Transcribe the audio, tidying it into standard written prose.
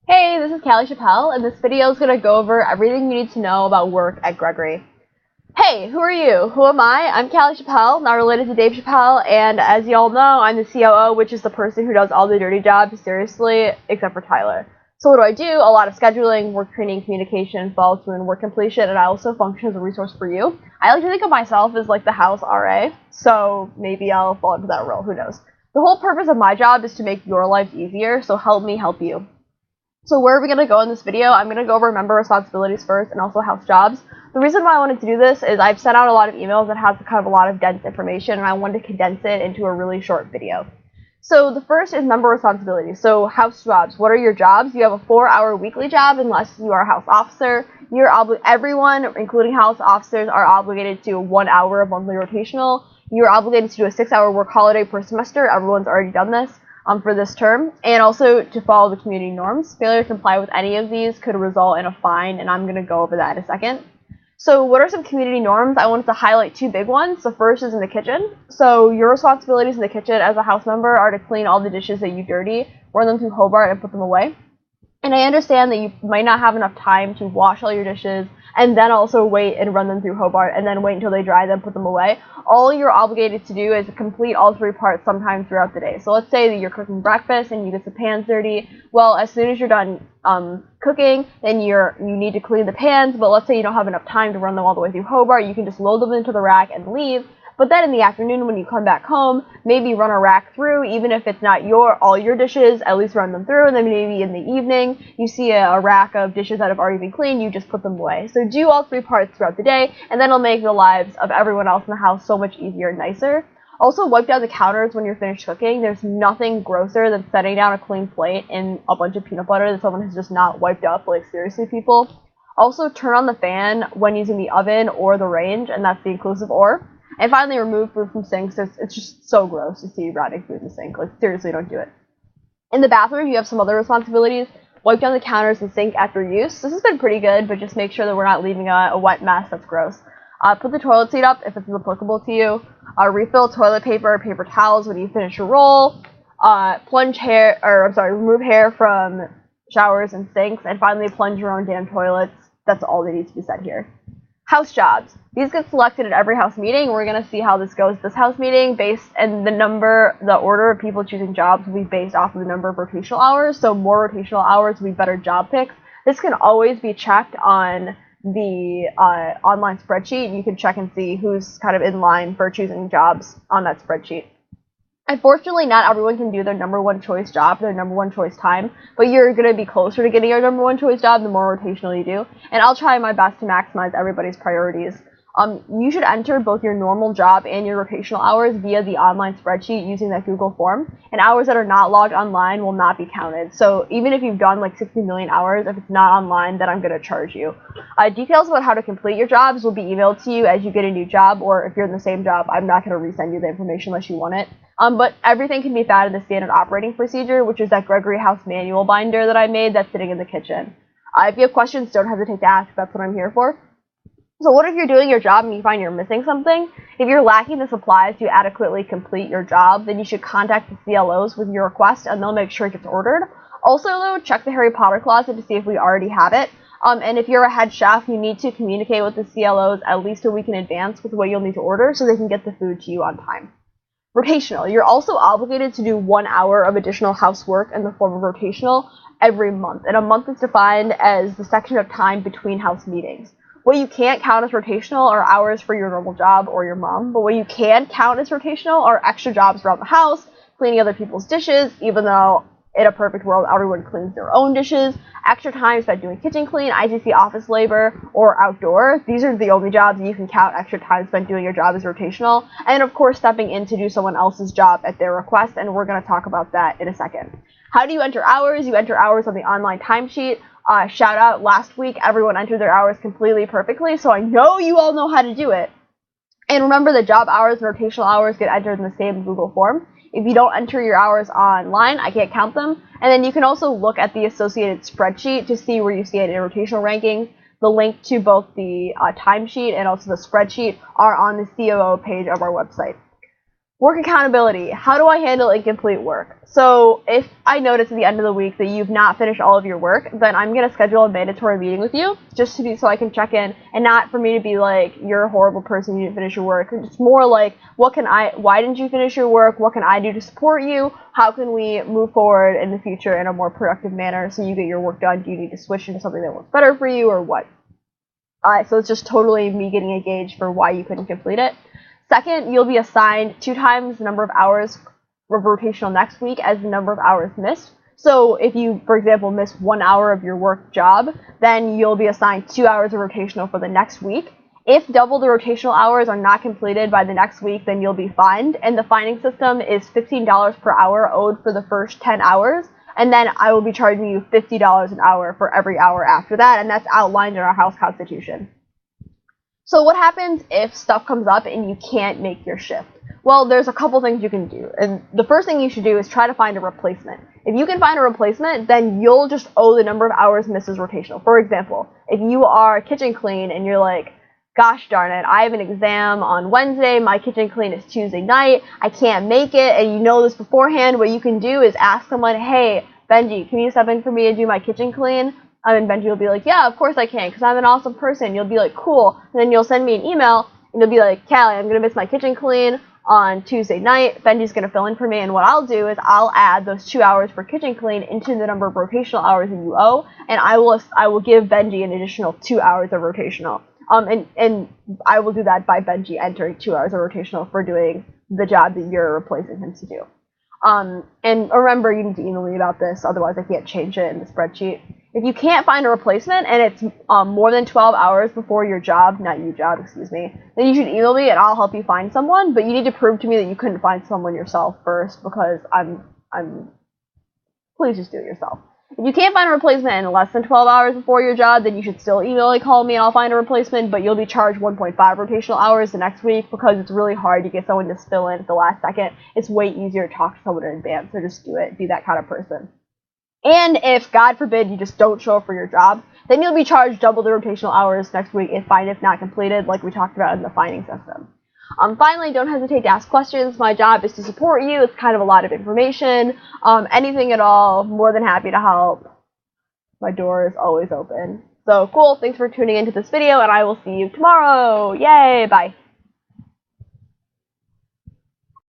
Hey, this is Callie Chappelle, and this video is going to go over everything you need to know about work at Gregory. Hey, who are you? Who am I? I'm Callie Chappelle, not related to Dave Chappelle, and as you all know, I'm the COO, which is the person who does all the dirty jobs, seriously, except for Tyler. So what do? A lot of scheduling, work training, communication, follow-through, and work completion, and I also function as a resource for you. I like to think of myself as like the house RA, so maybe I'll fall into that role, who knows. The whole purpose of my job is to make your life easier, so help me help you. So where are we going to go in this video? I'm going to go over member responsibilities first and also house jobs. The reason why I wanted to do this is I've sent out a lot of emails that have kind of a lot of dense information, and I wanted to condense it into a really short video. So the first is member responsibilities. So house jobs. What are your jobs? You have a 4-hour weekly job unless you are a house officer. Everyone, including house officers, are obligated to 1 hour of monthly rotational. You're obligated to do a 6-hour work holiday per semester. Everyone's already done this. For this term, and also to follow the community norms. Failure to comply with any of these could result in a fine, and I'm going to go over that in a second. So what are some community norms? I wanted to highlight two big ones. The first is in the kitchen. So your responsibilities in the kitchen as a house member are to clean all the dishes that you dirty, run them through Hobart, and put them away. And I understand that you might not have enough time to wash all your dishes and then also wait and run them through Hobart and then wait until they dry, then put them away. All you're obligated to do is complete all three parts sometime throughout the day. So let's say that you're cooking breakfast and you get the pans dirty. Well, as soon as you're done cooking, then you need to clean the pans, but let's say you don't have enough time to run them all the way through Hobart, you can just load them into the rack and leave. But then in the afternoon when you come back home, maybe run a rack through, even if it's not all your dishes, at least run them through, and then maybe in the evening you see a rack of dishes that have already been cleaned, you just put them away. So do all three parts throughout the day, and then it'll make the lives of everyone else in the house so much easier and nicer. Also, wipe down the counters when you're finished cooking. There's nothing grosser than setting down a clean plate in a bunch of peanut butter that someone has just not wiped up. Like, seriously, people. Also, turn on the fan when using the oven or the range, and that's the inclusive or. And finally, remove food from sinks. It's just so gross to see rotting food in the sink. Like, seriously, don't do it. In the bathroom, you have some other responsibilities. Wipe down the counters and sink after use. This has been pretty good, but just make sure that we're not leaving a wet mess. That's gross. Put the toilet seat up if it's applicable to you. Refill toilet paper or paper towels when you finish your roll. Remove hair from showers and sinks. And finally, plunge your own damn toilets. That's all that needs to be said here. House jobs. These get selected at every house meeting. We're going to see how this goes this house meeting, and the order of people choosing jobs will be based off of the number of rotational hours. So more rotational hours will be better job picks. This can always be checked on the online spreadsheet. You can check and see who's kind of in line for choosing jobs on that spreadsheet. Unfortunately, not everyone can do their number one choice job, their number one choice time, but you're going to be closer to getting your number one choice job the more rotational you do, and I'll try my best to maximize everybody's priorities. You should enter both your normal job and your rotational hours via the online spreadsheet using that Google form, and hours that are not logged online will not be counted. So even if you've done like 60 million hours, if it's not online, then I'm going to charge you. Details about how to complete your jobs will be emailed to you as you get a new job, or if you're in the same job, I'm not going to resend you the information unless you want it. But everything can be found in the standard operating procedure, which is that Gregory House manual binder that I made that's sitting in the kitchen. If you have questions, don't hesitate to ask. That's what I'm here for. So what if you're doing your job and you find you're missing something? If you're lacking the supplies to adequately complete your job, then you should contact the CLOs with your request, and they'll make sure it gets ordered. Also, though, check the Harry Potter closet to see if we already have it. And if you're a head chef, you need to communicate with the CLOs at least a week in advance with what you'll need to order so they can get the food to you on time. Rotational. You're also obligated to do 1 hour of additional housework in the form of rotational every month. And a month is defined as the section of time between house meetings. What you can't count as rotational are hours for your normal job or your mom, but what you can count as rotational are extra jobs around the house, cleaning other people's dishes, even though in a perfect world everyone cleans their own dishes, extra time spent doing kitchen clean, ITC office labor, or outdoor. These are the only jobs you can count extra time spent doing your job as rotational, and of course stepping in to do someone else's job at their request, and we're going to talk about that in a second. How do you enter hours? You enter hours on the online timesheet. Shout out, last week everyone entered their hours completely perfectly, so I know you all know how to do it. And remember, the job hours and rotational hours get entered in the same Google form. If you don't enter your hours online, I can't count them. And then you can also look at the associated spreadsheet to see where you see it in rotational rankings. The link to both the timesheet and also the spreadsheet are on the COO page of our website. Work accountability. How do I handle incomplete work? So if I notice at the end of the week that you've not finished all of your work, then I'm going to schedule a mandatory meeting with you just to be so I can check in, and not for me to be like, you're a horrible person, you didn't finish your work. It's more like, why didn't you finish your work? What can I do to support you? How can we move forward in the future in a more productive manner so you get your work done? Do you need to switch into something that works better for you, or what? So it's just totally me getting a gauge for why you couldn't complete it. Second, you'll be assigned 2 times the number of hours of rotational next week as the number of hours missed. So if you, for example, miss 1 hour of your work job, then you'll be assigned 2 hours of rotational for the next week. If double the rotational hours are not completed by the next week, then you'll be fined. And the fining system is $15 per hour owed for the first 10 hours. And then I will be charging you $50 an hour for every hour after that. And that's outlined in our house constitution. So what happens if stuff comes up and you can't make your shift? Well, there's a couple things you can do. And the first thing you should do is try to find a replacement. If you can find a replacement, then you'll just owe the number of hours missed as rotational. For example, if you are kitchen clean and you're like, gosh darn it, I have an exam on Wednesday, my kitchen clean is Tuesday night, I can't make it, and you know this beforehand, what you can do is ask someone, hey, Benji, can you step in for me and do my kitchen clean? And Benji will be like, yeah, of course I can, because I'm an awesome person. You'll be like, cool. And then you'll send me an email, and you'll be like, Callie, I'm going to miss my kitchen clean on Tuesday night. Benji's going to fill in for me, and what I'll do is I'll add those 2 hours for kitchen clean into the number of rotational hours that you owe, and I will give Benji an additional 2 hours of rotational. And I will do that by Benji entering 2 hours of rotational for doing the job that you're replacing him to do. And remember, you need to email me about this, otherwise I can't change it in the spreadsheet. If you can't find a replacement and it's more than 12 hours before your job, then you should email me and I'll help you find someone, but you need to prove to me that you couldn't find someone yourself first, because please just do it yourself. If you can't find a replacement in less than 12 hours before your job, then you should still email or call me and I'll find a replacement, but you'll be charged 1.5 rotational hours the next week, because it's really hard to get someone to fill in at the last second. It's way easier to talk to someone in advance, so just do it. Be that kind of person. And if, God forbid, you just don't show up for your job, then you'll be charged double the rotational hours next week if not completed, like we talked about in the fining system. Finally, don't hesitate to ask questions. My job is to support you. It's kind of a lot of information. Anything at all, more than happy to help. My door is always open. So cool, thanks for tuning into this video, and I will see you tomorrow. Yay, bye.